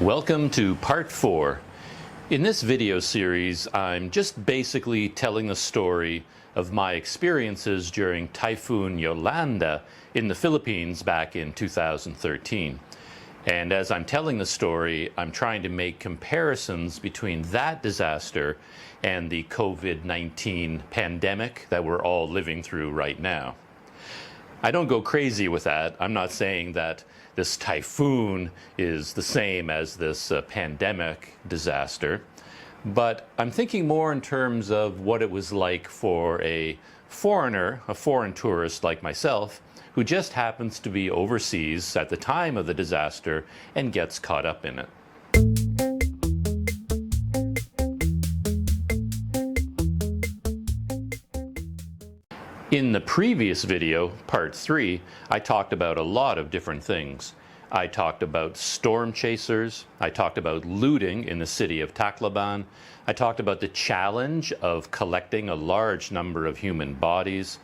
Welcome to part 4. In this video series, I'm just basically telling the story of my experiences during Typhoon Yolanda in the Philippines back in 2013. And as I'm telling the story, I'm trying to make comparisons between that disaster and the COVID-19 pandemic that we're all living through right now. I don't go crazy with that. I'm not saying that this typhoon is the same as this pandemic disaster, but I'm thinking more in terms of what it was like for a foreigner, a foreign tourist like myself, who just happens to be overseas at the time of the disaster and gets caught up in it. In the previous video, part 3, I talked about a lot of different things. I talked about storm chasers, I talked about looting in the city of Tacloban, I talked about the challenge of collecting a large number of human bodies,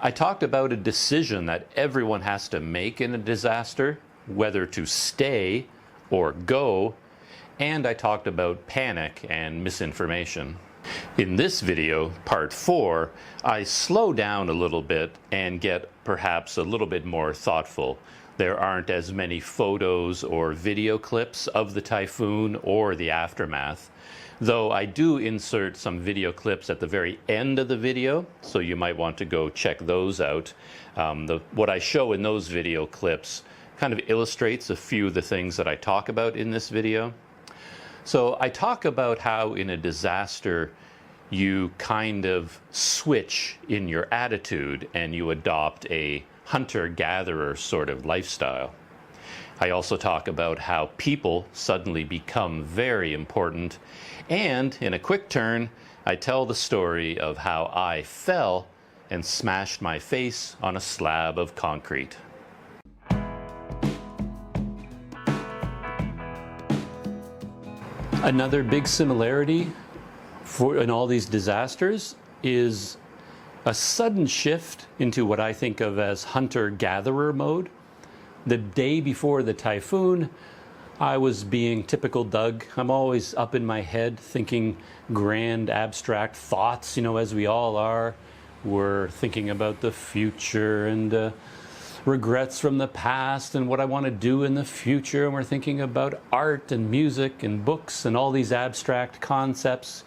I talked about a decision that everyone has to make in a disaster, whether to stay or go, and I talked about panic and misinformation. In this video, part 4, I slow down a little bit and get perhaps a little bit more thoughtful. There aren't as many photos or video clips of the typhoon or the aftermath, though I do insert some video clips at the very end of the video, so you might want to go check those out. What I show in those video clips kind of illustrates a few of the things that I talk about in this video. So I talk about how in a disaster you kind of switch in your attitude and you adopt a hunter-gatherer sort of lifestyle. I also talk about how people suddenly become very important, and in a quick turn I tell the story of how I fell and smashed my face on a slab of concrete. Another big similarity in all these disasters is a sudden shift into what I think of as hunter-gatherer mode. The day before the typhoon, I was being typical Doug. I'm always up in my head thinking grand abstract thoughts, as we all are. We're thinking about the future and regrets from the past and what I want to do in the future, and we're thinking about art and music and books and all these abstract concepts,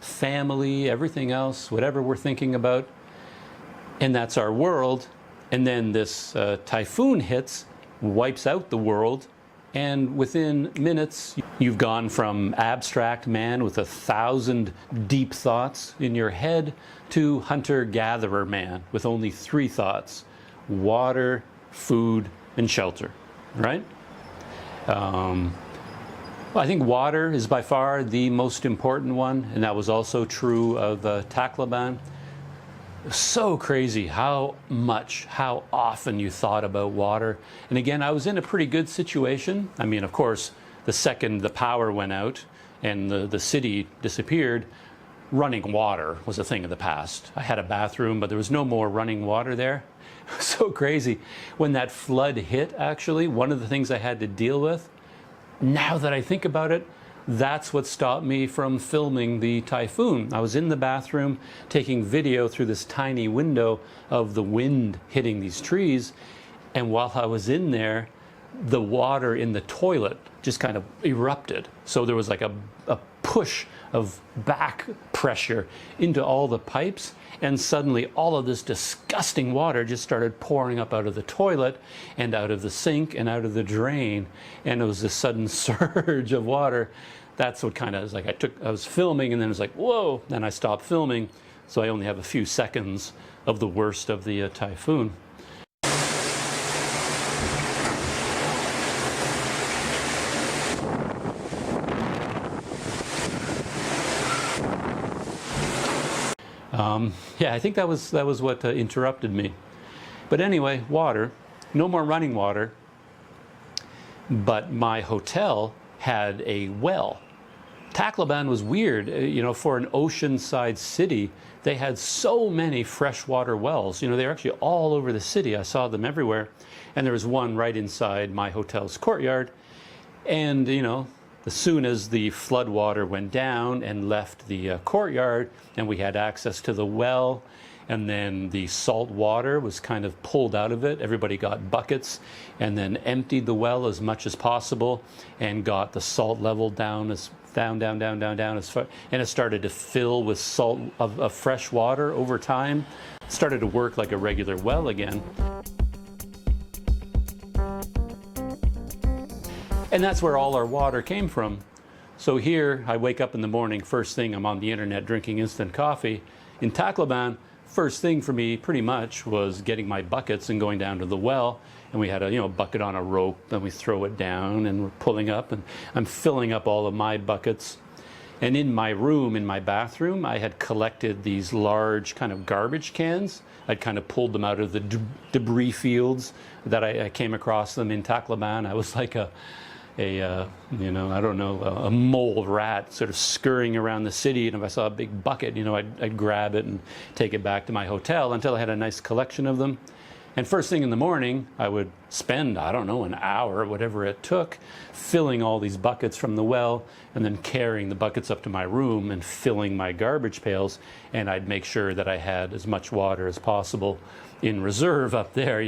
family, everything else, whatever we're thinking about, and that's our world. And then this typhoon hits, wipes out the world, and within minutes you've gone from abstract man with 1,000 deep thoughts in your head to hunter-gatherer man with only 3 thoughts: water, food, and shelter, right? I think water is by far the most important one, and that was also true of Tacloban. So crazy how often you thought about water. And again, I was in a pretty good situation. I mean, of course, the second the power went out and the city disappeared, running water was a thing of the past. I had a bathroom, but there was no more running water there. So crazy. When that flood hit, actually, one of the things I had to deal with, now that I think about it, that's what stopped me from filming the typhoon. I was in the bathroom taking video through this tiny window of the wind hitting these trees, and while I was in there, the water in the toilet just kind of erupted. So there was like a push of back pressure into all the pipes, and suddenly all of this disgusting water just started pouring up out of the toilet and out of the sink and out of the drain, and it was this sudden surge of water. That's what kind of was like, I was filming, and then it was like, whoa, then I stopped filming, so I only have a few seconds of the worst of the typhoon. Yeah, I think that was what interrupted me. But anyway, water, no more running water, but my hotel had a well. Tacloban was weird, for an oceanside city, they had so many freshwater wells. They're actually all over the city. I saw them everywhere. And there was one right inside my hotel's courtyard. And, you know, as soon as the flood water went down and left the courtyard, and we had access to the well, and then the salt water was kind of pulled out of it, everybody got buckets and then emptied the well as much as possible and got the salt level down as down as far, and it started to fill with salt of fresh water over time. It started to work like a regular well again. And that's where all our water came from. So here, I wake up in the morning, first thing, I'm on the internet drinking instant coffee. In Tacloban, first thing for me pretty much was getting my buckets and going down to the well. And we had a bucket on a rope, then we throw it down and we're pulling up, and I'm filling up all of my buckets. And in my room, in my bathroom, I had collected these large kind of garbage cans. I'd kind of pulled them out of the debris fields that I came across them in Tacloban. I was like a mole rat sort of scurrying around the city, and if I saw a big bucket, I'd grab it and take it back to my hotel until I had a nice collection of them. And first thing in the morning, I would spend, an hour, whatever it took, filling all these buckets from the well, and then carrying the buckets up to my room and filling my garbage pails, and I'd make sure that I had as much water as possible in reserve up there.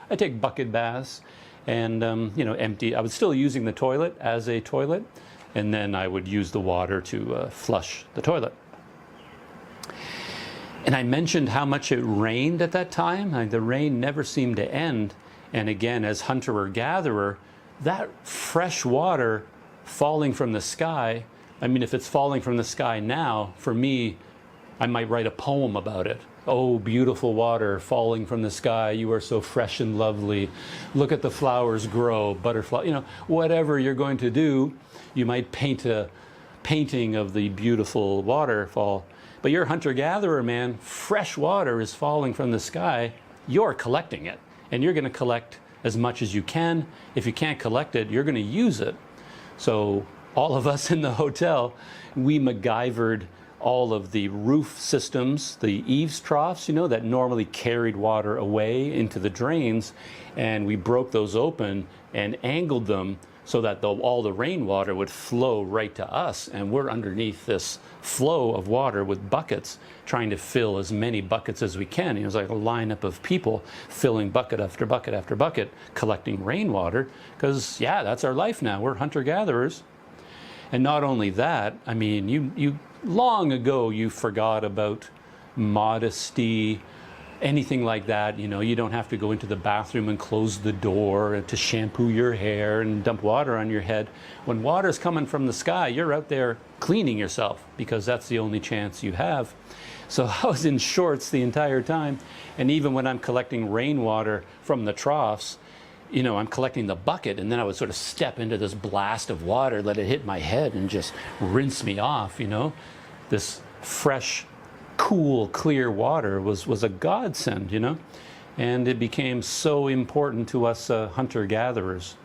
I take bucket baths and empty. I was still using the toilet as a toilet, and then I would use the water to flush the toilet. And I mentioned how much it rained at that time. The rain never seemed to end. And again, as hunter or gatherer, that fresh water falling from the sky, if it's falling from the sky now, for me, I might write a poem about it. Oh, beautiful water falling from the sky, you are so fresh and lovely. Look at the flowers grow, butterfly, whatever you're going to do, you might paint a painting of the beautiful waterfall. But you're a hunter-gatherer, man. Fresh water is falling from the sky. You're collecting it, and you're going to collect as much as you can. If you can't collect it, you're going to use it. So all of us in the hotel, we MacGyvered all of the roof systems, the eaves troughs, that normally carried water away into the drains, and we broke those open and angled them so that all the rainwater would flow right to us, and we're underneath this flow of water with buckets, trying to fill as many buckets as we can. It was like a lineup of people filling bucket after bucket after bucket, collecting rainwater, because that's our life now. We're hunter-gatherers. And not only that, you long ago you forgot about modesty, anything like that. You don't have to go into the bathroom and close the door to shampoo your hair and dump water on your head. When water's coming from the sky, you're out there cleaning yourself, because that's the only chance you have. So I was in shorts the entire time, and even when I'm collecting rainwater from the troughs, I'm collecting the bucket, and then I would sort of step into this blast of water, let it hit my head and just rinse me off. This fresh, cool, clear water was a godsend, and it became so important to us hunter-gatherers.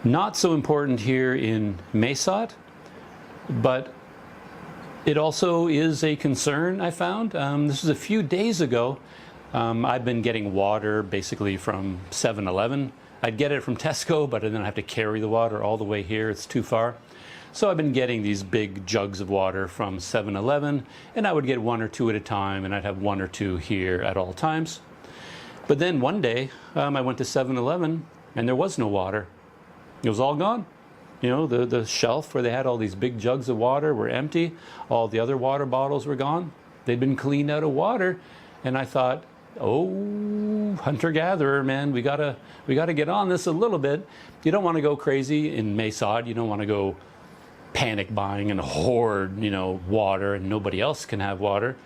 Not so important here in Mesot, but it also is a concern, I found. This was a few days ago. I've been getting water basically from 7-Eleven. I'd get it from Tesco, but then I have to carry the water all the way here. It's too far. So I've been getting these big jugs of water from 7-Eleven, and I would get one or two at a time, and I'd have one or two here at all times. But then one day, I went to 7-Eleven, and there was no water. It was all gone. The shelf where they had all these big jugs of water were empty. All the other water bottles were gone. They'd been cleaned out of water, and I thought, oh, hunter-gatherer, man, we gotta get on this a little bit. You don't want to go crazy in Mesot. You don't want to go panic buying and hoard, water, and nobody else can have water.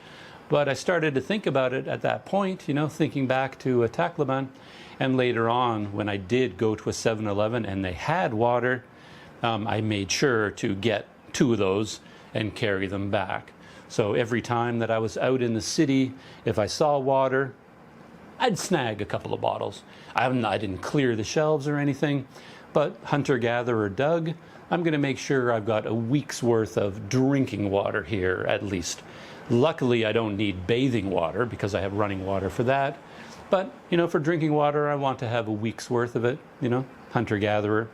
But I started to think about it at that point, thinking back to Tacloban, and later on when I did go to a 7-Eleven and they had water, I made sure to get two of those and carry them back. So every time that I was out in the city, if I saw water, I'd snag a couple of bottles. I didn't clear the shelves or anything, but hunter-gatherer Doug, I'm going to make sure I've got a week's worth of drinking water here at least. Luckily, I don't need bathing water because I have running water for that. But, for drinking water, I want to have a week's worth of it, hunter-gatherer.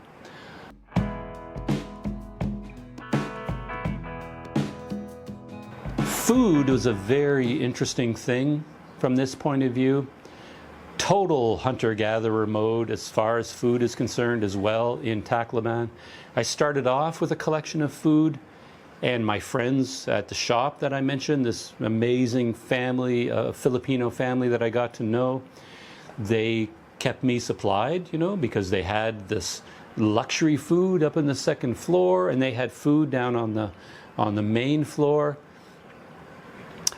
Food was a very interesting thing from this point of view. Total hunter-gatherer mode as far as food is concerned as well in Tacloban. I started off with a collection of food, and my friends at the shop that I mentioned, this amazing family, Filipino family that I got to know, they kept me supplied, you know, because they had this luxury food up in the second floor, and they had food down on the main floor.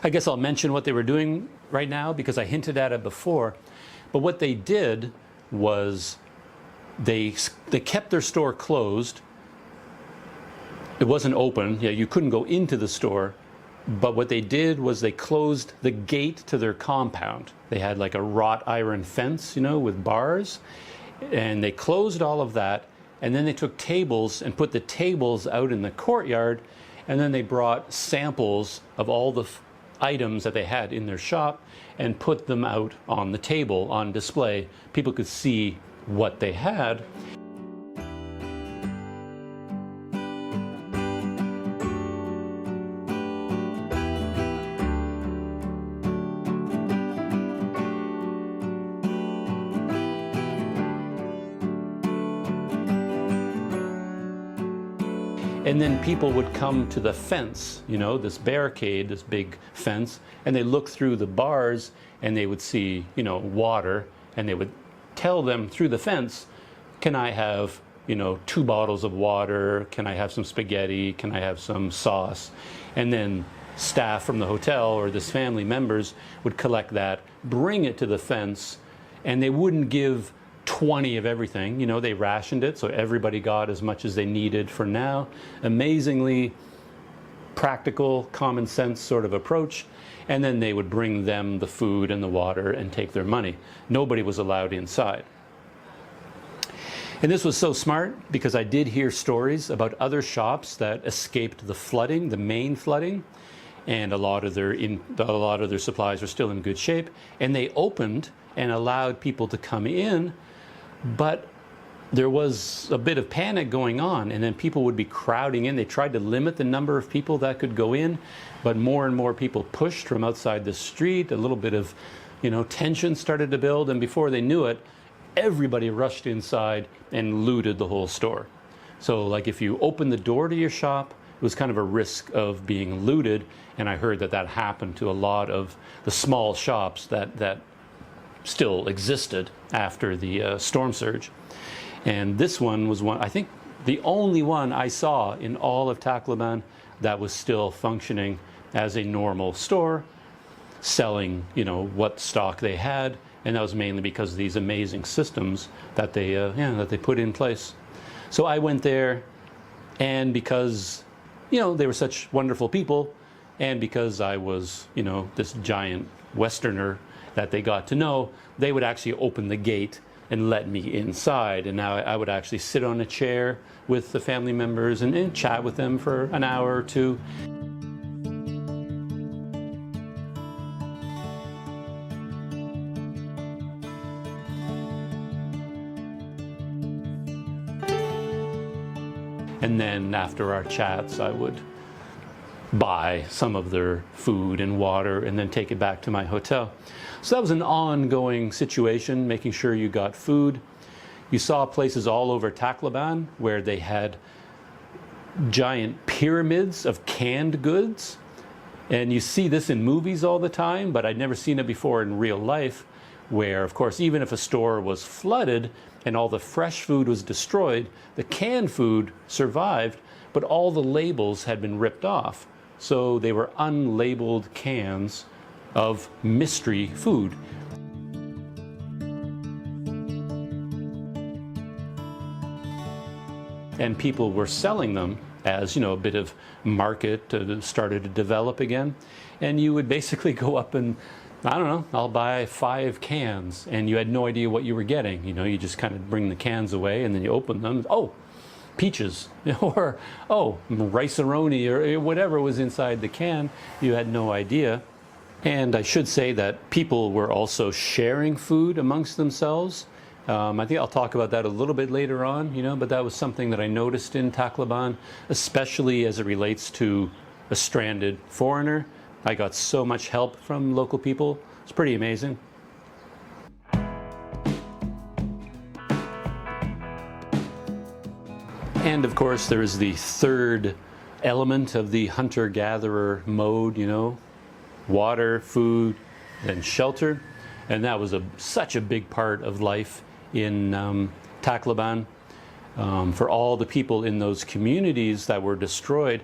I guess I'll mention what they were doing right now because I hinted at it before. But what they did was they kept their store closed. It wasn't open. Yeah, you couldn't go into the store. But what they did was they closed the gate to their compound. They had like a wrought iron fence, you know, with bars. And they closed all of that. And then they took tables and put the tables out in the courtyard. And then they brought samples of all the items that they had in their shop and put them out on the table on display. People could see what they had. And then people would come to the fence, you know, this barricade, this big fence, and they look through the bars and they would see, you know, water, and they would tell them through the fence, can I have, you know, 2 bottles of water? Can I have some spaghetti? Can I have some sauce? And then staff from the hotel or this family members would collect that, bring it to the fence, and they wouldn't give 20 of everything. You know, they rationed it so everybody got as much as they needed for now. Amazingly practical, common sense sort of approach. And then they would bring them the food and the water and take their money. Nobody was allowed inside. And this was so smart because I did hear stories about other shops that escaped the flooding, the main flooding, and a lot of their supplies are still in good shape. And they opened and allowed people to come in. But there was a bit of panic going on, and then people would be crowding in. They tried to limit the number of people that could go in, but more and more people pushed from outside the street. A little bit of, you know, tension started to build, and before they knew it, everybody rushed inside and looted the whole store. So like if you opened the door to your shop, it was kind of a risk of being looted, and I heard that that happened to a lot of the small shops that still existed after the storm surge. And this one was I think the only one I saw in all of Tacloban that was still functioning as a normal store, selling, you know, what stock they had, and that was mainly because of these amazing systems that they put in place. So I went there, and because, you know, they were such wonderful people, and because I was, you know, this giant Westerner that they got to know, they would actually open the gate and let me inside. And now I would actually sit on a chair with the family members and chat with them for an hour or two. And then after our chats, I would buy some of their food and water and then take it back to my hotel. So that was an ongoing situation, making sure you got food. You saw places all over Tacloban where they had giant pyramids of canned goods. And you see this in movies all the time, but I'd never seen it before in real life, where, of course, even if a store was flooded and all the fresh food was destroyed, the canned food survived, but all the labels had been ripped off. So they were unlabeled cans of mystery food. And people were selling them as, you know, a bit of market started to develop again. And you would basically go up and, I don't know, I'll buy 5 cans, and you had no idea what you were getting. You know, you just kind of bring the cans away and then you open them. Oh, peaches, or oh, rice-a-roni, or whatever was inside the can. You had no idea. And I should say that people were also sharing food amongst themselves. I think I'll talk about that a little bit later on, you know, but that was something that I noticed in Tacloban, especially as it relates to a stranded foreigner. I got so much help from local people. It's pretty amazing. And of course, there is the third element of the hunter-gatherer mode, you know, water, food, and shelter. And that was such a big part of life in Tacloban. For all the people in those communities that were destroyed.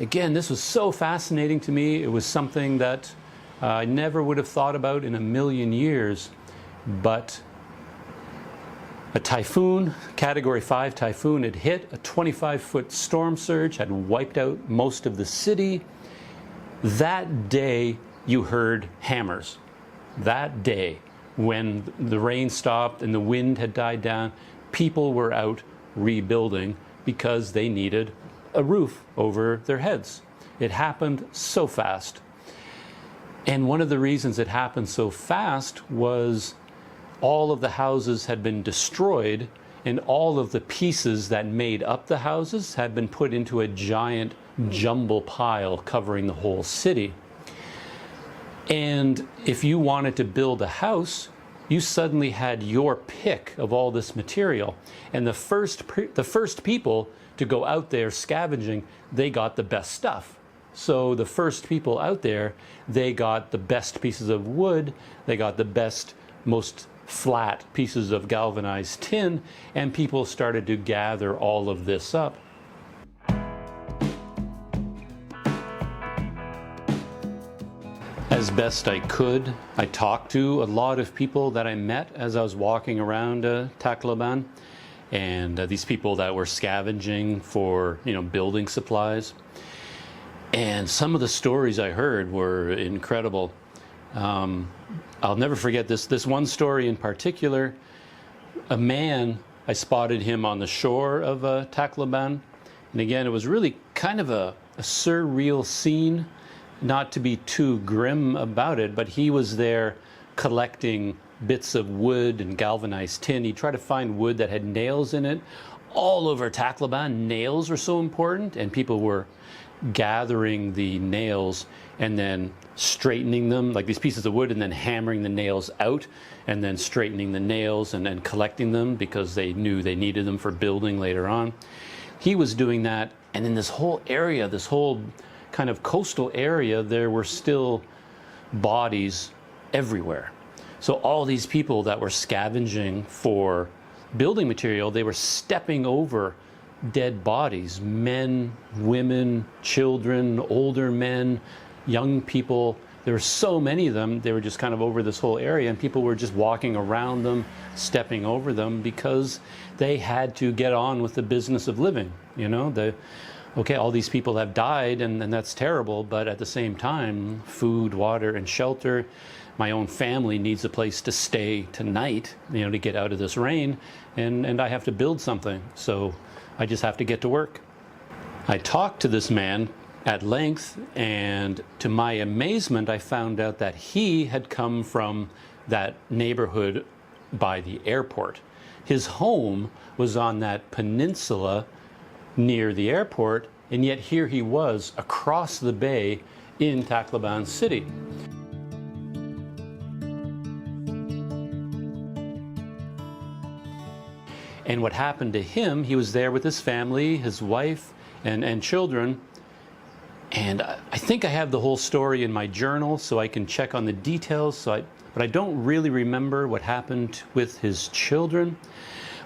Again, this was so fascinating to me. It was something that I never would have thought about in a million years. But a typhoon, Category 5 typhoon, had hit. A 25-foot storm surge had wiped out most of the city. That day, you heard hammers. That day, when the rain stopped and the wind had died down, people were out rebuilding because they needed a roof over their heads. It happened so fast. And one of the reasons it happened so fast was all of the houses had been destroyed, and all of the pieces that made up the houses had been put into a giant jumble pile covering the whole city. And if you wanted to build a house, you suddenly had your pick of all this material. And the first people to go out there scavenging, they got the best stuff. So the first people out there, they got the best pieces of wood, they got the best, most flat pieces of galvanized tin, and people started to gather all of this up. As best I could, I talked to a lot of people that I met as I was walking around Tacloban, and these people that were scavenging for, you know, building supplies. And some of the stories I heard were incredible. I'll never forget this one story in particular. A man, I spotted him on the shore of Tacloban, and again, it was really kind of a surreal scene. Not to be too grim about it, but he was there collecting bits of wood and galvanized tin. He tried to find wood that had nails in it. All over Tacloban, nails were so important, and people were gathering the nails and then straightening them, like these pieces of wood, and then hammering the nails out, and then straightening the nails and then collecting them because they knew they needed them for building later on. He was doing that, and in this whole area, this whole kind of coastal area, there were still bodies everywhere. So all these people that were scavenging for building material, they were stepping over dead bodies, men, women, children, older men, young people. There were so many of them, they were just kind of over this whole area, and people were just walking around them, stepping over them, because they had to get on with the business of living. You know, okay, all these people have died, and that's terrible, but at the same time, food, water, and shelter. My own family needs a place to stay tonight, you know, to get out of this rain, and I have to build something, so I just have to get to work. I talked to this man at length, and to my amazement, I found out that he had come from that neighborhood by the airport. His home was on that peninsula near the airport, and yet here he was across the bay in Tacloban City. And what happened to him, he was there with his family, his wife, and children. And I think I have the whole story in my journal, so I can check on the details, but I don't really remember what happened with his children.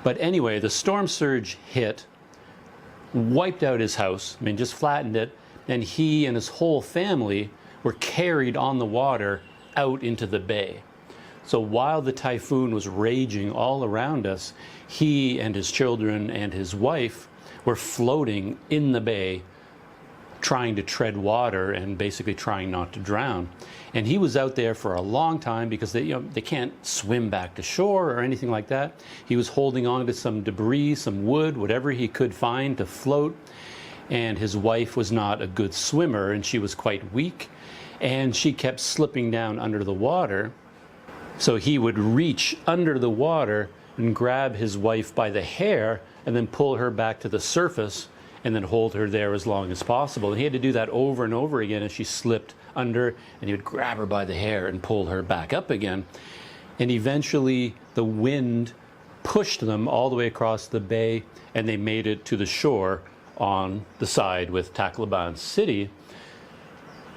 But anyway, the storm surge hit, wiped out his house, I mean, just flattened it, and he and his whole family were carried on the water out into the bay. So while the typhoon was raging all around us, he and his children and his wife were floating in the bay, trying to tread water and basically trying not to drown. And he was out there for a long time because they can't swim back to shore or anything like that. He was holding on to some debris, some wood, whatever he could find to float. And his wife was not a good swimmer, and she was quite weak, and she kept slipping down under the water. So he would reach under the water and grab his wife by the hair and then pull her back to the surface and then hold her there as long as possible. And he had to do that over and over again as she slipped under, and he would grab her by the hair and pull her back up again. And eventually the wind pushed them all the way across the bay, and they made it to the shore on the side with Tacloban City.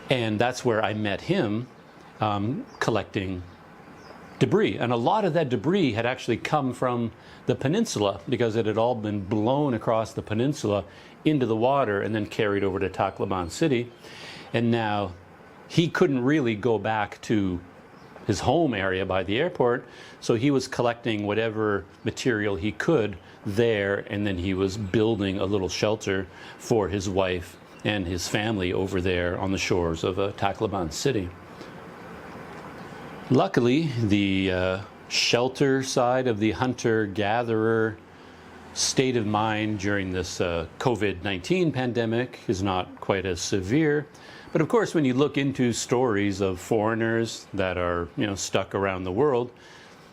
And that's where I met him, collecting debris. And a lot of that debris had actually come from the peninsula, because it had all been blown across the peninsula into the water and then carried over to Tacloban City. And now he couldn't really go back to his home area by the airport, so he was collecting whatever material he could there, and then he was building a little shelter for his wife and his family over there on the shores of Tacloban City. Luckily, the shelter side of the hunter-gatherer state of mind during this COVID-19 pandemic is not quite as severe. But of course, when you look into stories of foreigners that are, stuck around the world,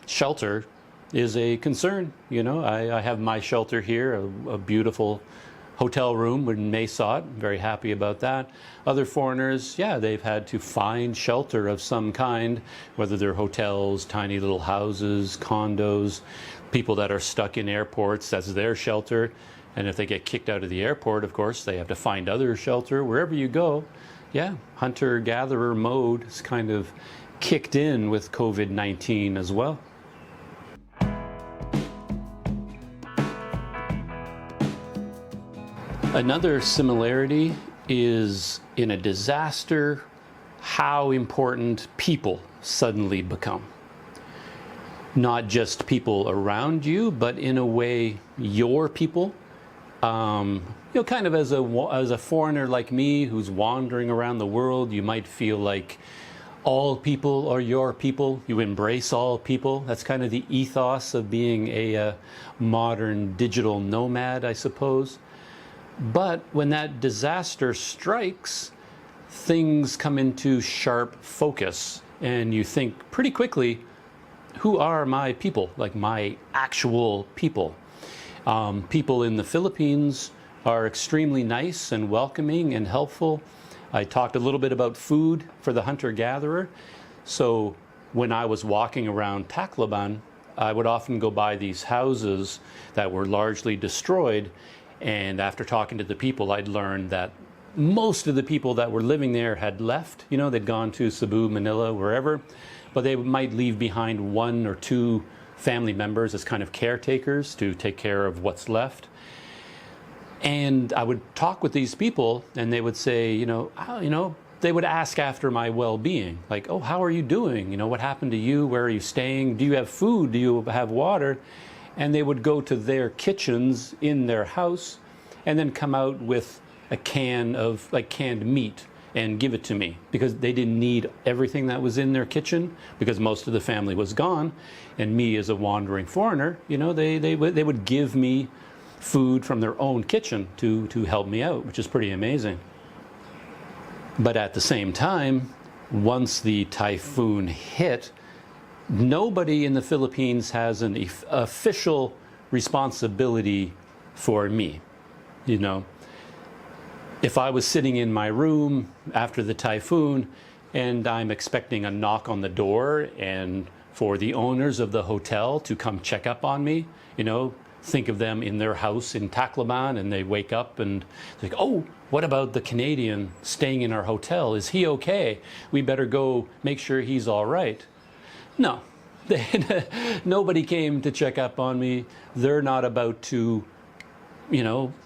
shelter is a concern. I have my shelter here, a beautiful hotel room in Maysot. Very happy about that. Other foreigners, they've had to find shelter of some kind, whether they're hotels, tiny little houses, condos, people that are stuck in airports, that's their shelter. And if they get kicked out of the airport, of course, they have to find other shelter. Wherever you go, hunter-gatherer mode is kind of kicked in with COVID-19 as well. Another similarity is in a disaster, how important people suddenly become. Not just people around you, but in a way, your people. Kind of as a foreigner like me who's wandering around the world, you might feel like all people are your people. You embrace all people. That's kind of the ethos of being a modern digital nomad, I suppose. But when that disaster strikes, things come into sharp focus, and you think pretty quickly, who are my people, like my actual people? People in the Philippines are extremely nice and welcoming and helpful. I talked a little bit about food for the hunter-gatherer. So when I was walking around Tacloban, I would often go by these houses that were largely destroyed. And after talking to the people, I'd learned that most of the people that were living there had left. They'd gone to Cebu, Manila, wherever. But they might leave behind one or two family members as kind of caretakers to take care of what's left. And I would talk with these people, and they would say, they would ask after my well-being, like, oh, how are you doing? What happened to you? Where are you staying? Do you have food? Do you have water? And they would go to their kitchens in their house and then come out with a can of canned meat and give it to me, because they didn't need everything that was in their kitchen, because most of the family was gone. And me as a wandering foreigner, they would give me food from their own kitchen to help me out, which is pretty amazing. But at the same time, once the typhoon hit, nobody in the Philippines has an official responsibility for me. If I was sitting in my room after the typhoon and I'm expecting a knock on the door and for the owners of the hotel to come check up on me, think of them in their house in Tacloban, and they wake up and they're like, oh, what about the Canadian staying in our hotel? Is he okay? We better go make sure he's all right. No, nobody came to check up on me. They're not about to,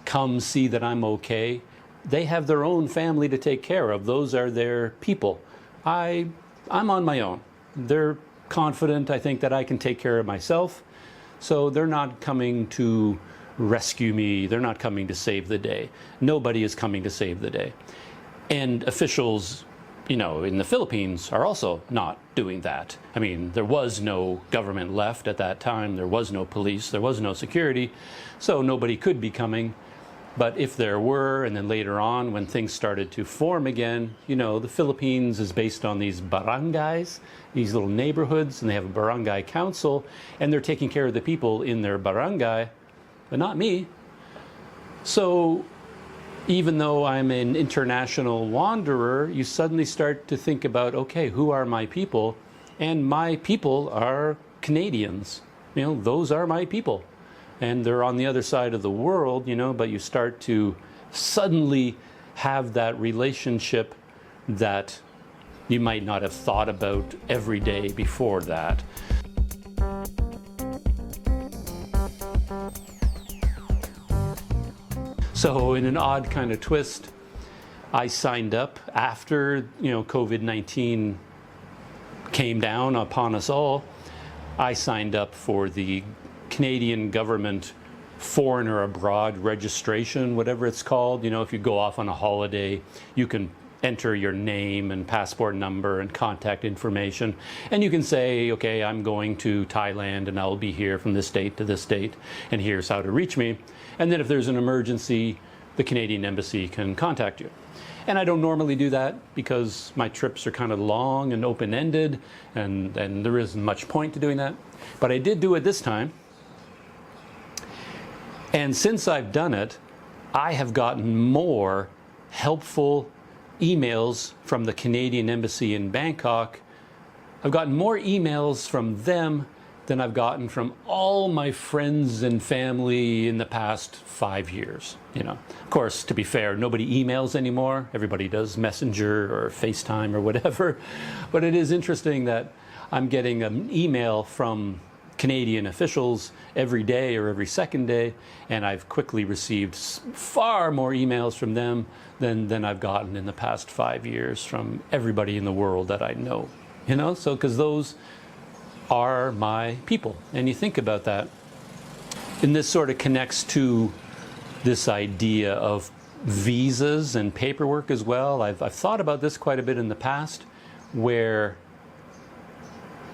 come see that I'm okay. They have their own family to take care of. Those are their people. I'm on my own. They're confident, I think, that I can take care of myself. So they're not coming to rescue me. They're not coming to save the day. Nobody is coming to save the day. And officials, in the Philippines are also not doing that. I mean, there was no government left at that time. There was no police. There was no security. So nobody could be coming. But if there were, and then later on when things started to form again, the Philippines is based on these barangays, these little neighborhoods, and they have a barangay council, and they're taking care of the people in their barangay, but not me. So even though I'm an international wanderer, you suddenly start to think about, okay, who are my people? And my people are Canadians. You know, those are my people. And they're on the other side of the world, you know, but you start to suddenly have that relationship that you might not have thought about every day before that. So in an odd kind of twist, I signed up after, you know, COVID-19 came down upon us all. I signed up for the Canadian government foreigner abroad registration, whatever it's called. You know, if you go off on a holiday, you can enter your name and passport number and contact information, and you can say, okay, I'm going to Thailand and I'll be here from this date to this date, and here's how to reach me. And then if there's an emergency, the Canadian embassy can contact you. And I don't normally do that because my trips are kind of long and open-ended, and there isn't much point to doing that. But I did do it this time. And since I've done it, I have gotten more helpful emails from the Canadian Embassy in Bangkok. I've gotten more emails from them than I've gotten from all my friends and family in the past 5 years. You know, of course, to be fair, nobody emails anymore. Everybody does Messenger or FaceTime or whatever. But it is interesting that I'm getting an email from Canadian officials every day or every second day, and I've quickly received far more emails from them than I've gotten in the past 5 years from everybody in the world that I know. You know, so because those are my people. And you think about that, and this sort of connects to this idea of visas and paperwork as well. I've thought about this quite a bit in the past, where,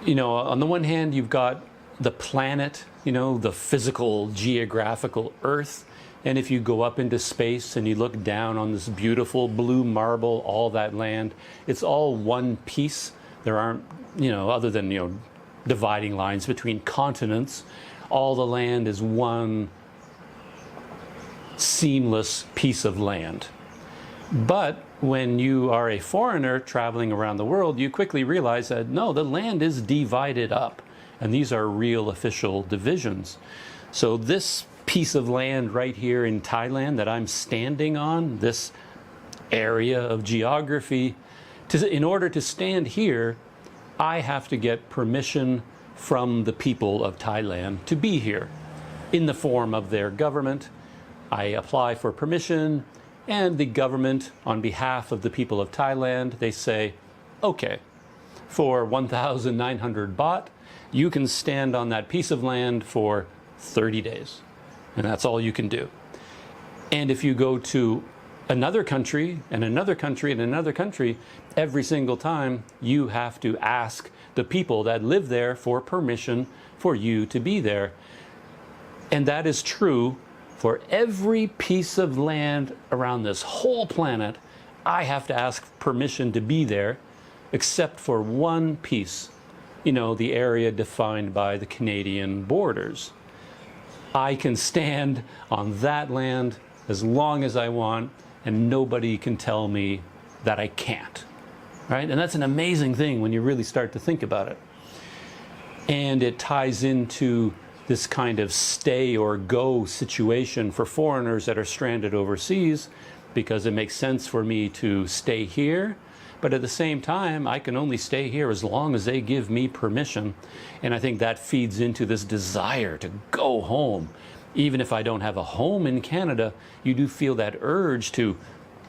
you know, on the one hand, you've got the planet, you know, the physical, geographical Earth. And if you go up into space and you look down on this beautiful blue marble, all that land, it's all one piece. There aren't, you know, other than, you know, dividing lines between continents, all the land is one seamless piece of land. But when you are a foreigner traveling around the world, you quickly realize that no, the land is divided up, and these are real official divisions. So this piece of land right here in Thailand that I'm standing on, this area of geography, in order to stand here, I have to get permission from the people of Thailand to be here in the form of their government. I apply for permission, and the government, on behalf of the people of Thailand, they say, okay, for 1,900 baht, you can stand on that piece of land for 30 days. And that's all you can do. And if you go to another country and another country and another country, every single time you have to ask the people that live there for permission for you to be there. And that is true for every piece of land around this whole planet. I have to ask permission to be there, except for one piece, you know, the area defined by the Canadian borders. I can stand on that land as long as I want, and nobody can tell me that I can't, right? And that's an amazing thing when you really start to think about it. And it ties into this kind of stay or go situation for foreigners that are stranded overseas, because it makes sense for me to stay here, but at the same time, I can only stay here as long as they give me permission. And I think that feeds into this desire to go home. Even if I don't have a home in Canada, you do feel that urge to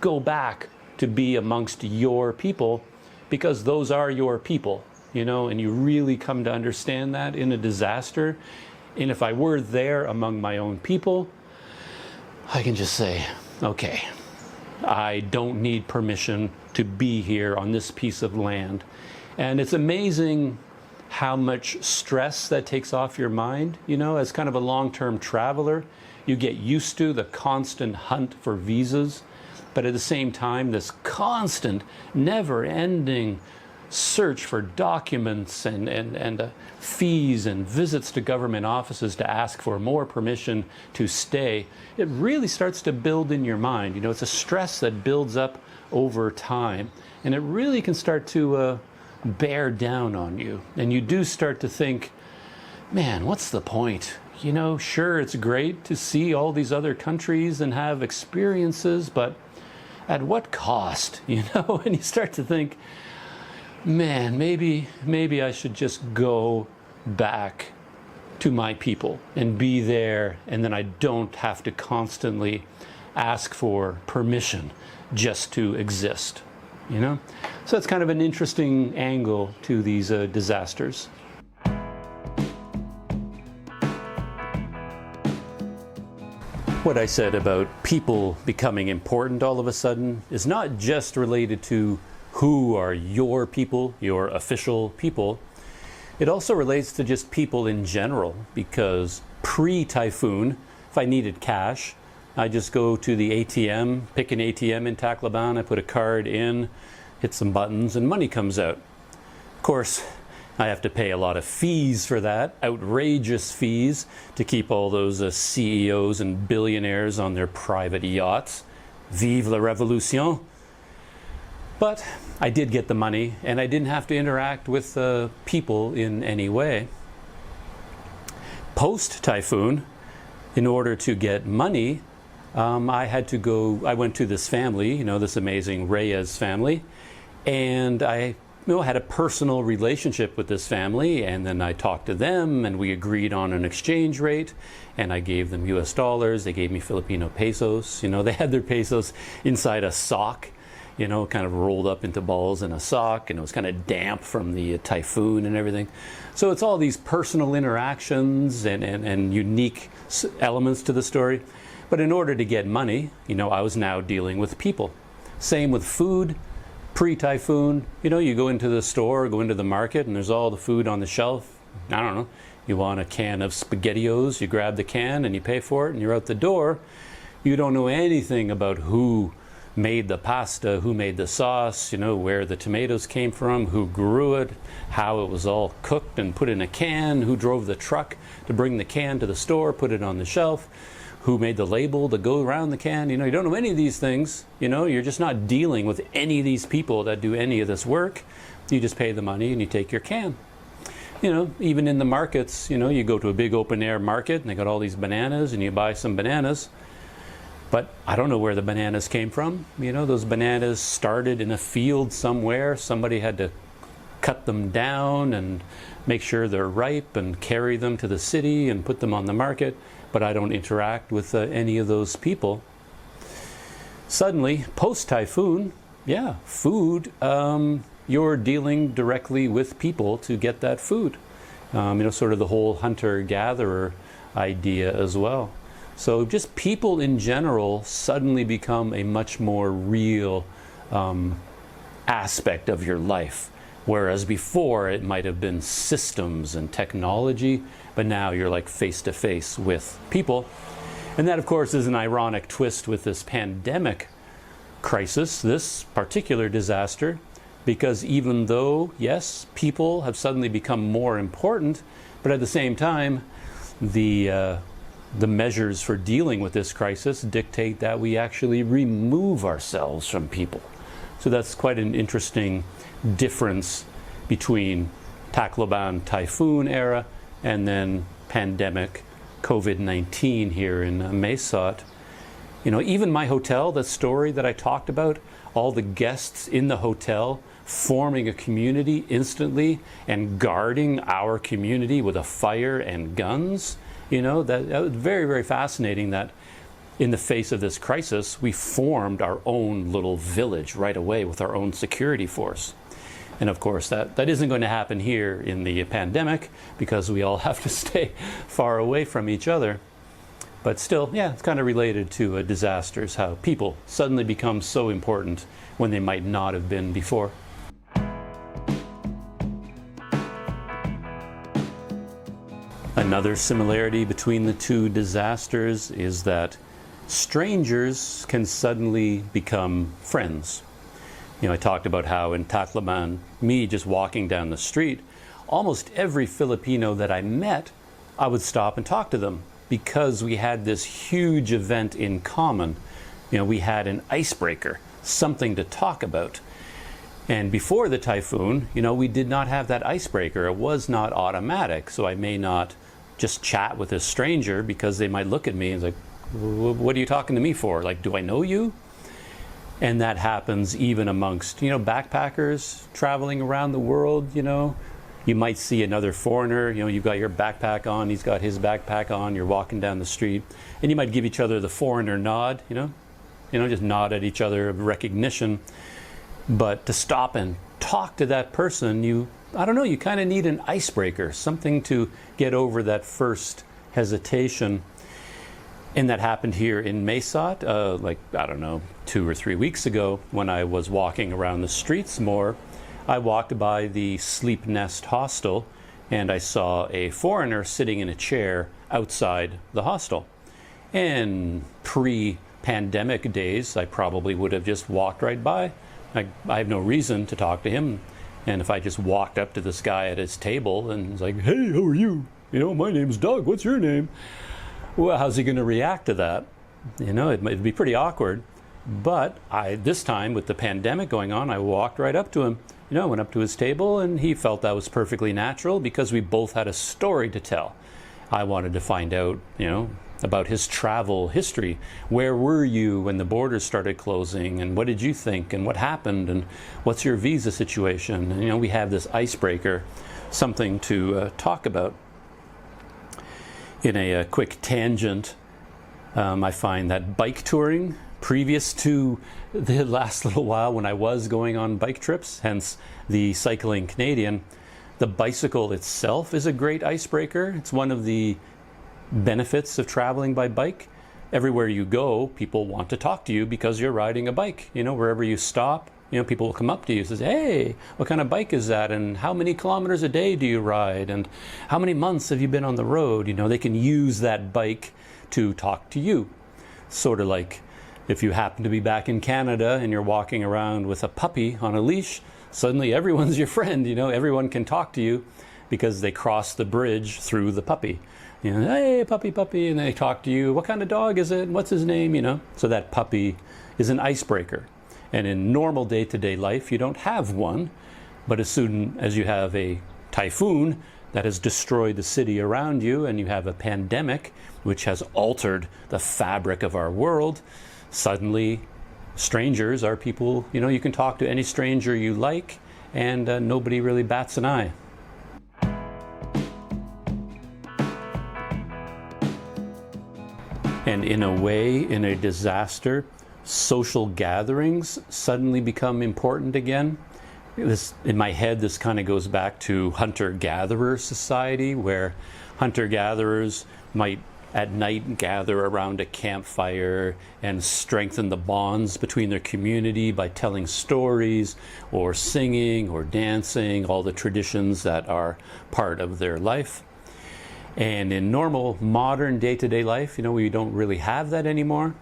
go back to be amongst your people, because those are your people, you know, and you really come to understand that in a disaster. And if I were there among my own people, I can just say, okay, I don't need permission to be here on this piece of land. And it's amazing how much stress that takes off your mind. You know, as kind of a long-term traveler, you get used to the constant hunt for visas, but at the same time, this constant, never-ending search for documents and fees and visits to government offices to ask for more permission to stay, it really starts to build in your mind. You know, it's a stress that builds up over time, and it really can start to bear down on you. And you do start to think, man, what's the point? You know, sure, it's great to see all these other countries and have experiences, but at what cost? You know, and you start to think, man, maybe I should just go back to my people and be there, and then I don't have to constantly ask for permission just to exist, you know? So it's kind of an interesting angle to these disasters. What I said about people becoming important all of a sudden is not just related to who are your people, your official people. It also relates to just people in general, because pre-typhoon, if I needed cash, I just go to the ATM, pick an ATM in Tacloban, I put a card in, hit some buttons, and money comes out. Of course, I have to pay a lot of fees for that, outrageous fees, to keep all those CEOs and billionaires on their private yachts. Vive la révolution! But I did get the money, and I didn't have to interact with people in any way. Post-typhoon, in order to get money, I went to this family, you know, this amazing Reyes family, and I had a personal relationship with this family, and then I talked to them, and we agreed on an exchange rate, and I gave them US dollars, they gave me Filipino pesos. You know, they had their pesos inside a sock, you know, kind of rolled up into balls in a sock, and it was kind of damp from the typhoon and everything. So it's all these personal interactions and unique elements to the story. But in order to get money, you know, I was now dealing with people. Same with food. Pre-typhoon, you know, you go into the store, go into the market, and there's all the food on the shelf. I don't know, you want a can of SpaghettiOs, you grab the can and you pay for it and you're out the door. You don't know anything about who made the pasta, who made the sauce, you know, where the tomatoes came from, who grew it, how it was all cooked and put in a can, who drove the truck to bring the can to the store, put it on the shelf, who made the label to go around the can. You know, you don't know any of these things. You know, you're just not dealing with any of these people that do any of this work. You just pay the money and you take your can. You know, even in the markets, you know, you go to a big open air market and they got all these bananas and you buy some bananas. But I don't know where the bananas came from. You know, those bananas started in a field somewhere. Somebody had to cut them down and make sure they're ripe and carry them to the city and put them on the market. But I don't interact with any of those people. Suddenly, post-typhoon, yeah, food, you're dealing directly with people to get that food. You know, sort of the whole hunter-gatherer idea as well. So just people in general suddenly become a much more real aspect of your life. Whereas before it might have been systems and technology, but now you're like face to face with people. And that, of course, is an ironic twist with this pandemic crisis, this particular disaster, because even though, yes, people have suddenly become more important, but at the same time, the measures for dealing with this crisis dictate that we actually remove ourselves from people. So that's quite an interesting difference between Tacloban typhoon era and then pandemic COVID-19 here in Mesot. You know, even my hotel, the story that I talked about, all the guests in the hotel forming a community instantly and guarding our community with a fire and guns. You know, that was very, very fascinating that in the face of this crisis, we formed our own little village right away with our own security force. And of course, that isn't going to happen here in the pandemic because we all have to stay far away from each other. But still, yeah, it's kind of related to disasters, how people suddenly become so important when they might not have been before. Another similarity between the two disasters is that strangers can suddenly become friends. I talked about how in Tacloban, me just walking down the street, almost every Filipino that I met, I would stop and talk to them because we had this huge event in common. We had an icebreaker, something to talk about. And before the typhoon, we did not have that icebreaker. It was not automatic. So I may not just chat with a stranger because they might look at me and like, what are you talking to me for? Like, do I know you? And that happens even amongst, backpackers traveling around the world. You might see another foreigner, you've got your backpack on, he's got his backpack on, you're walking down the street, and you might give each other the foreigner nod, just nod at each other of recognition. But to stop and talk to that person, you kind of need an icebreaker, something to get over that first hesitation. And that happened here in Mesot, 2 or 3 weeks ago when I was walking around the streets more. I walked by the Sleep Nest hostel and I saw a foreigner sitting in a chair outside the hostel. And pre-pandemic days, I probably would have just walked right by. I have no reason to talk to him. And if I just walked up to this guy at his table and was like, hey, how are you? My name's Doug. What's your name? Well, how's he going to react to that? It'd be pretty awkward. But this time, with the pandemic going on, I walked right up to him. Went up to his table, and he felt that was perfectly natural because we both had a story to tell. I wanted to find out, about his travel history. Where were you when the borders started closing, and what did you think, and what happened, and what's your visa situation? And, we have this icebreaker, something to talk about. In a quick tangent, I find that bike touring, previous to the last little while when I was going on bike trips, hence the Cycling Canadian, the bicycle itself is a great icebreaker. It's one of the benefits of traveling by bike. Everywhere you go, people want to talk to you because you're riding a bike. Wherever you stop, people will come up to you and say, hey, what kind of bike is that? And how many kilometers a day do you ride? And how many months have you been on the road? They can use that bike to talk to you. Sort of like if you happen to be back in Canada and you're walking around with a puppy on a leash, suddenly everyone's your friend. Everyone can talk to you because they cross the bridge through the puppy. Hey, puppy, and they talk to you. What kind of dog is it? What's his name? So that puppy is an icebreaker. And in normal day-to-day life, you don't have one. But as soon as you have a typhoon that has destroyed the city around you, and you have a pandemic which has altered the fabric of our world, suddenly strangers are people, you can talk to any stranger you like, and nobody really bats an eye. And in a way, in a disaster, social gatherings suddenly become important again. In my head, this kind of goes back to hunter-gatherer society, where hunter-gatherers might at night gather around a campfire and strengthen the bonds between their community by telling stories or singing or dancing, all the traditions that are part of their life. And in normal, modern day-to-day life, we don't really have that anymore.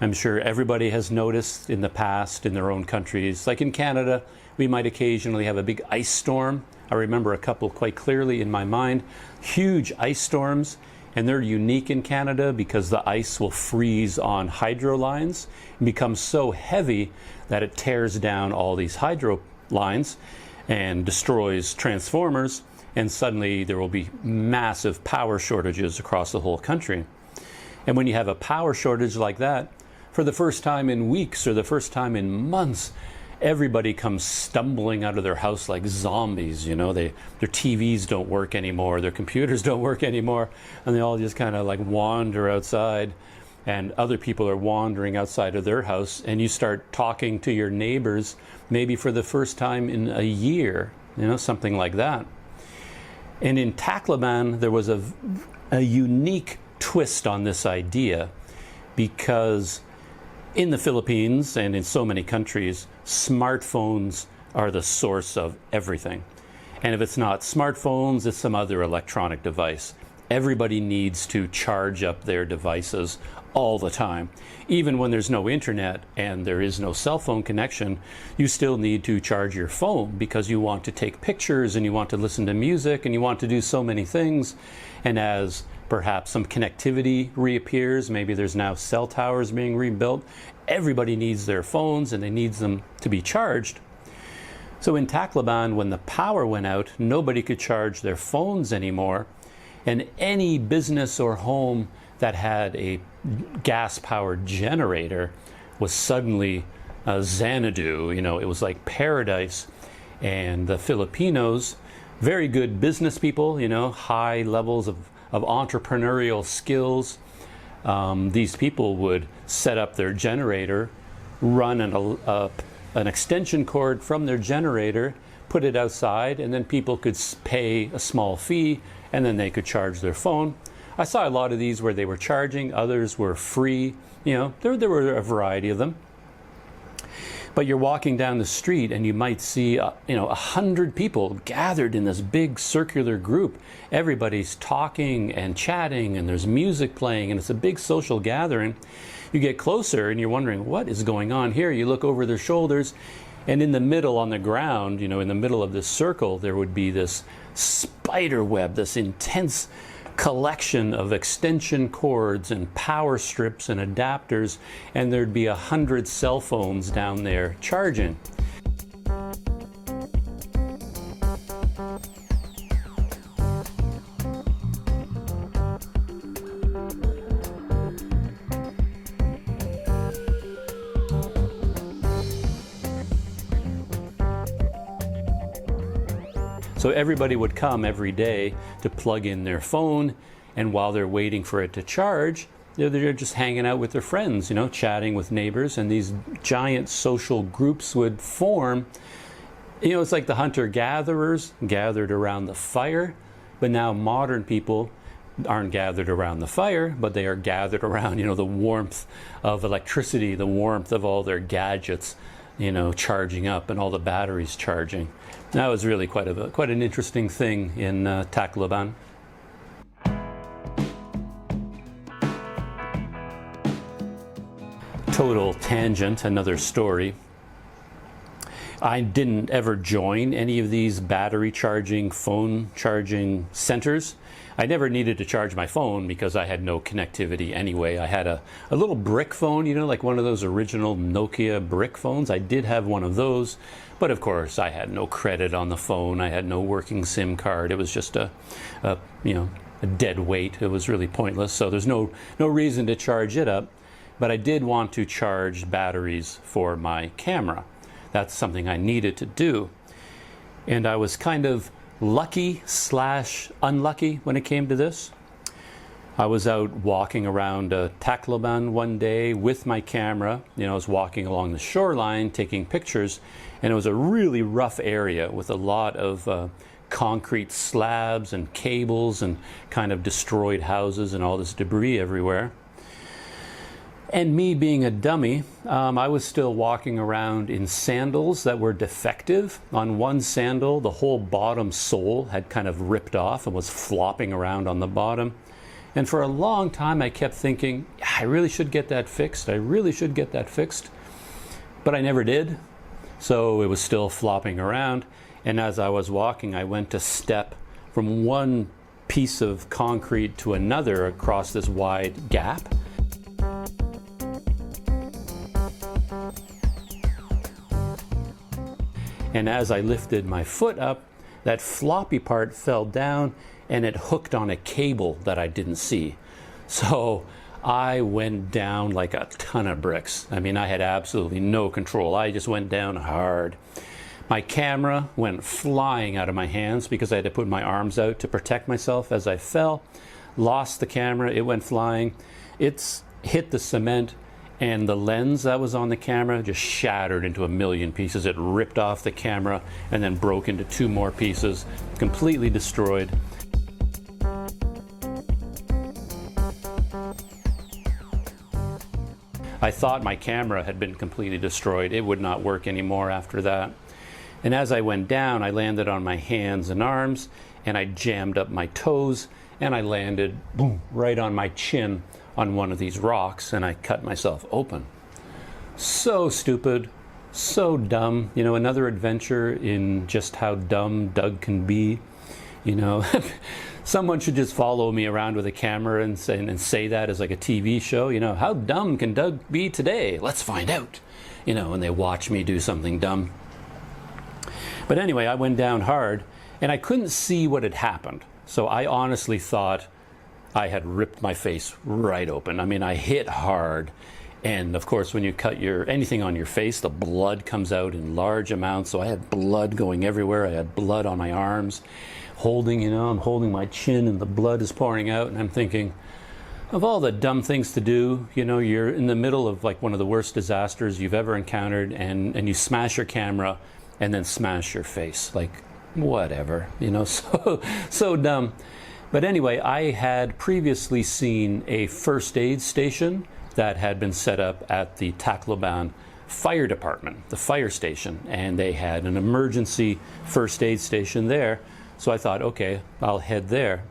I'm sure everybody has noticed in the past in their own countries, like in Canada, we might occasionally have a big ice storm. I remember a couple quite clearly in my mind, huge ice storms, and they're unique in Canada because the ice will freeze on hydro lines and become so heavy that it tears down all these hydro lines and destroys transformers, and suddenly there will be massive power shortages across the whole country. And when you have a power shortage like that, for the first time in weeks or the first time in months, everybody comes stumbling out of their house like zombies. Their TVs don't work anymore, their computers don't work anymore, and they all just kind of like wander outside, and other people are wandering outside of their house, and you start talking to your neighbors maybe for the first time in a year, something like that. And in Tacloban, there was a unique twist on this idea, because in the Philippines and in so many countries, smartphones are the source of everything. And if it's not smartphones, it's some other electronic device. Everybody needs to charge up their devices all the time. Even when there's no internet and there is no cell phone connection, you still need to charge your phone because you want to take pictures and you want to listen to music and you want to do so many things. And as perhaps some connectivity reappears, maybe there's now cell towers being rebuilt, everybody needs their phones and they need them to be charged. So in Tacloban, when the power went out, nobody could charge their phones anymore. And any business or home that had a gas-powered generator was suddenly Xanadu. You know, it was like paradise. And the Filipinos, very good business people, you know, high levels of entrepreneurial skills. These people would set up their generator, run an extension cord from their generator, put it outside, and then people could pay a small fee, and then they could charge their phone. I saw a lot of these where they were charging, others were free. You know, there were a variety of them. But you're walking down the street and you might see, you know, 100 people gathered in this big circular group. Everybody's talking and chatting and there's music playing and it's a big social gathering. You get closer and you're wondering, what is going on here? You look over their shoulders and in the middle on the ground, you know, in the middle of this circle, there would be this spider web, this intense collection of extension cords and power strips and adapters, and there'd be 100 cell phones down there charging. So everybody would come every day to plug in their phone, and while they're waiting for it to charge, they're just hanging out with their friends, you know, chatting with neighbors, and these giant social groups would form. You know, it's like the hunter-gatherers gathered around the fire, but now modern people aren't gathered around the fire, but they are gathered around, you know, the warmth of electricity, the warmth of all their gadgets, you know, charging up and all the batteries charging. That was really quite an interesting thing in Tacloban. Total tangent, another story. I didn't ever join any of these battery charging, phone charging centers. I never needed to charge my phone because I had no connectivity anyway. I had a little brick phone, you know, like one of those original Nokia brick phones. I did have one of those, but of course I had no credit on the phone. I had no working SIM card. It was just a dead weight. It was really pointless. So there's no reason to charge it up. But I did want to charge batteries for my camera. That's something I needed to do. And I was kind of lucky/unlucky when it came to this. I was out walking around Tacloban one day with my camera. You know, I was walking along the shoreline taking pictures, and it was a really rough area with a lot of concrete slabs and cables and kind of destroyed houses and all this debris everywhere. And me being a dummy, I was still walking around in sandals that were defective. On one sandal, the whole bottom sole had kind of ripped off and was flopping around on the bottom. And for a long time, I kept thinking, I really should get that fixed. I really should get that fixed. But I never did. So it was still flopping around. And as I was walking, I went to step from one piece of concrete to another across this wide gap. And as I lifted my foot up, that floppy part fell down and it hooked on a cable that I didn't see. So I went down like a ton of bricks. I mean, I had absolutely no control. I just went down hard. My camera went flying out of my hands because I had to put my arms out to protect myself as I fell. Lost the camera, it went flying. It's hit the cement. And the lens that was on the camera just shattered into a million pieces. It ripped off the camera and then broke into 2 more pieces, completely destroyed. I thought my camera had been completely destroyed. It would not work anymore after that. And as I went down, I landed on my hands and arms, and I jammed up my toes, and I landed, boom, right on my chin on one of these rocks and I cut myself open. So stupid, so dumb. You know, another adventure in just how dumb Doug can be. You know, someone should just follow me around with a camera and say that as like a TV show. You know, how dumb can Doug be today? Let's find out. You know, and they watch me do something dumb. But anyway, I went down hard and I couldn't see what had happened. So I honestly thought I had ripped my face right open. I mean, I hit hard. And of course, when you cut anything on your face, the blood comes out in large amounts. So I had blood going everywhere. I had blood on my arms, I'm holding my chin and the blood is pouring out. And I'm thinking, of all the dumb things to do, you know, you're in the middle of like one of the worst disasters you've ever encountered, and you smash your camera and then smash your face. Like, whatever, you know, so dumb. But anyway, I had previously seen a first aid station that had been set up at the Tacloban Fire Department, the fire station, and they had an emergency first aid station there. So I thought, okay, I'll head there.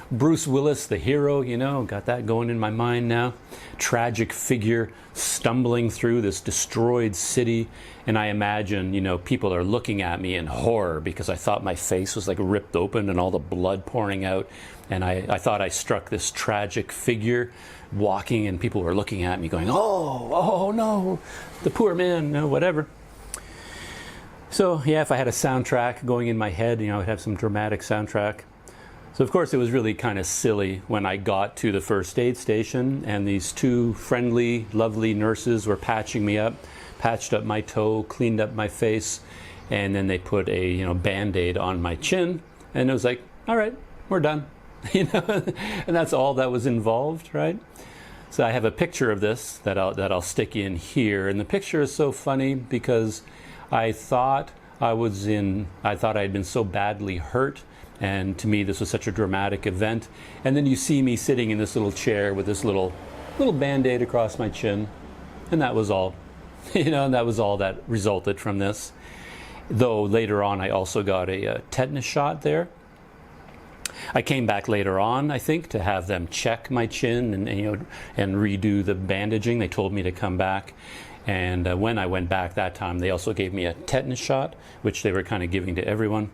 Bruce Willis, the hero, you know, got that going in my mind now. Tragic figure stumbling through this destroyed city. And I imagine, you know, people are looking at me in horror because I thought my face was like ripped open and all the blood pouring out. And I thought I struck this tragic figure walking, and people were looking at me going, oh no, the poor man, no, whatever. So yeah, if I had a soundtrack going in my head, you know, I'd have some dramatic soundtrack. So of course it was really kind of silly when I got to the first aid station and these two friendly, lovely nurses were patching me up, patched up my toe, cleaned up my face, and then they put a, you know, Band-Aid on my chin, and it was like, all right, we're done. You know, and that's all that was involved, right? So I have a picture of this that I'll stick in here, and the picture is so funny because I thought I had been so badly hurt, and to me this was such a dramatic event. And then you see me sitting in this little chair with this little Band-Aid across my chin, and that was all. You know, and that was all that resulted from this. Though later on I also got a tetanus shot there. I came back later on, I think, to have them check my chin and redo the bandaging. They told me to come back. And when I went back that time, they also gave me a tetanus shot, which they were kind of giving to everyone.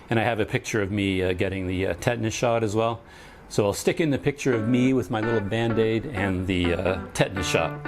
And I have a picture of me getting the tetanus shot as well. So I'll stick in the picture of me with my little Band-Aid and the tetanus shot.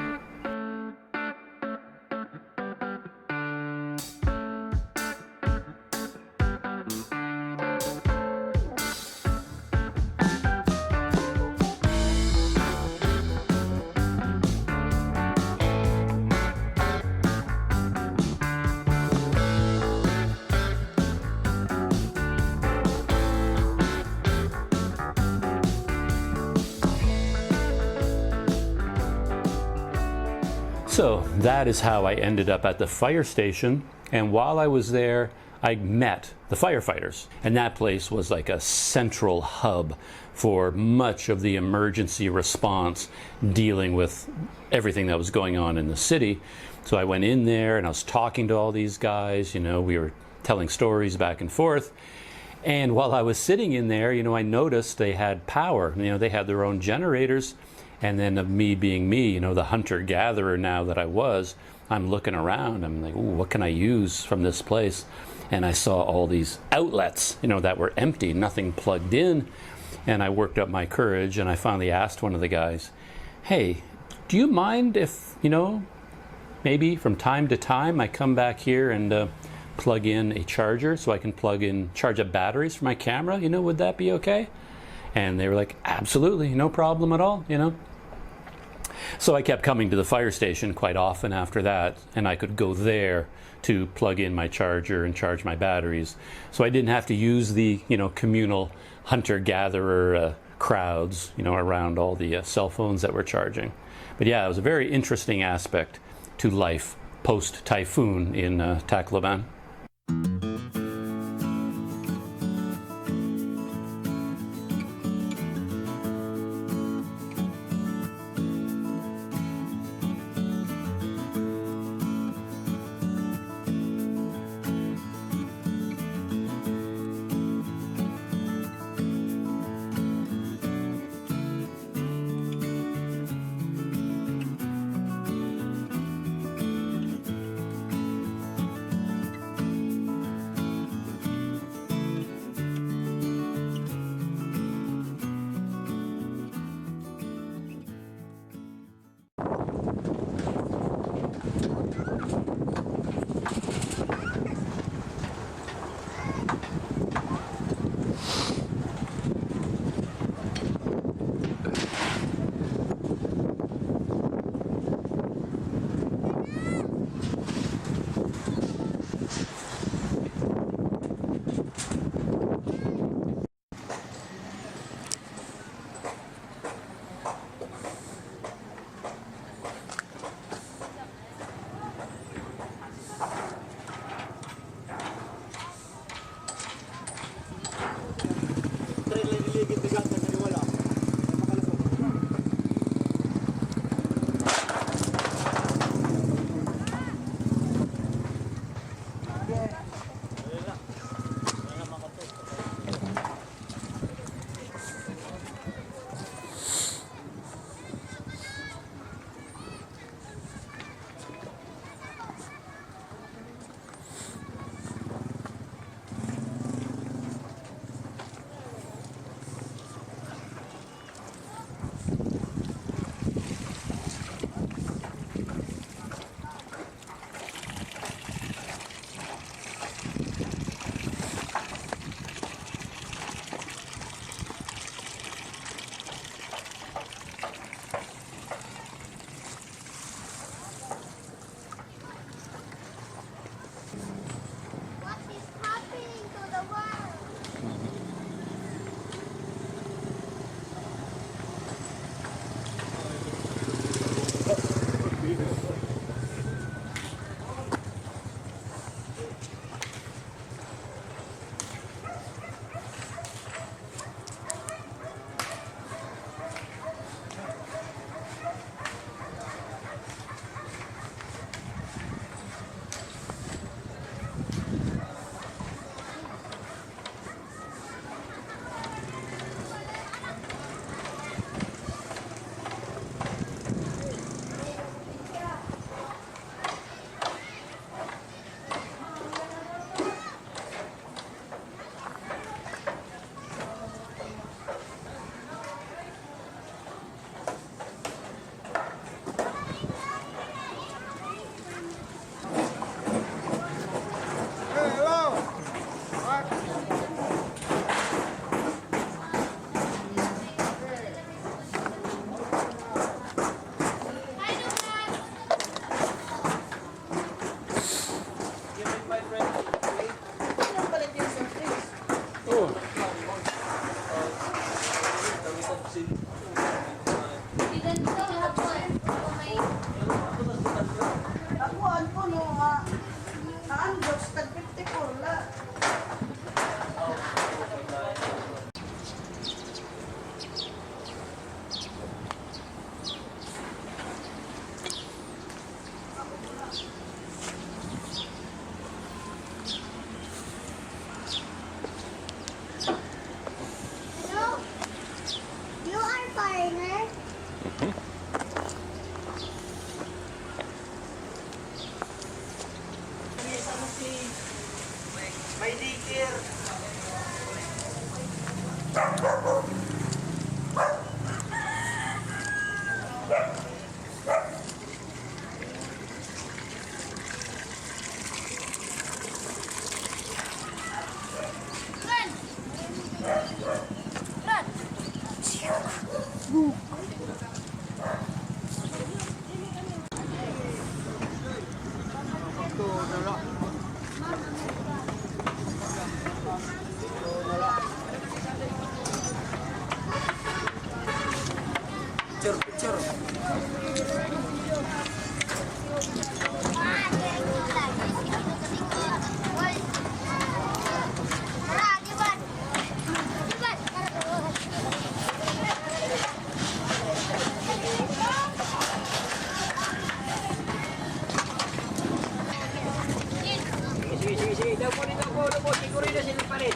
So that is how I ended up at the fire station, and while I was there I met the firefighters, and that place was like a central hub for much of the emergency response dealing with everything that was going on in the city. So I went in there and I was talking to all these guys, you know, we were telling stories back and forth. And while I was sitting in there, you know, I noticed they had power, you know, they had their own generators. And then of me being me, you know, the hunter-gatherer now that I was, I'm looking around, I'm like, ooh, what can I use from this place? And I saw all these outlets, you know, that were empty, nothing plugged in. And I worked up my courage and I finally asked one of the guys, hey, do you mind if, you know, maybe from time to time I come back here and plug in a charger so I can charge up batteries for my camera? You know, would that be okay? And they were like, absolutely, no problem at all, you know. So I kept coming to the fire station quite often after that, and I could go there to plug in my charger and charge my batteries. So I didn't have to use the, you know, communal hunter-gatherer crowds, you know, around all the cell phones that were charging. But yeah, it was a very interesting aspect to life post-typhoon in Tacloban. Sige, sige, sige. Daw po, siguro na sila pa rin.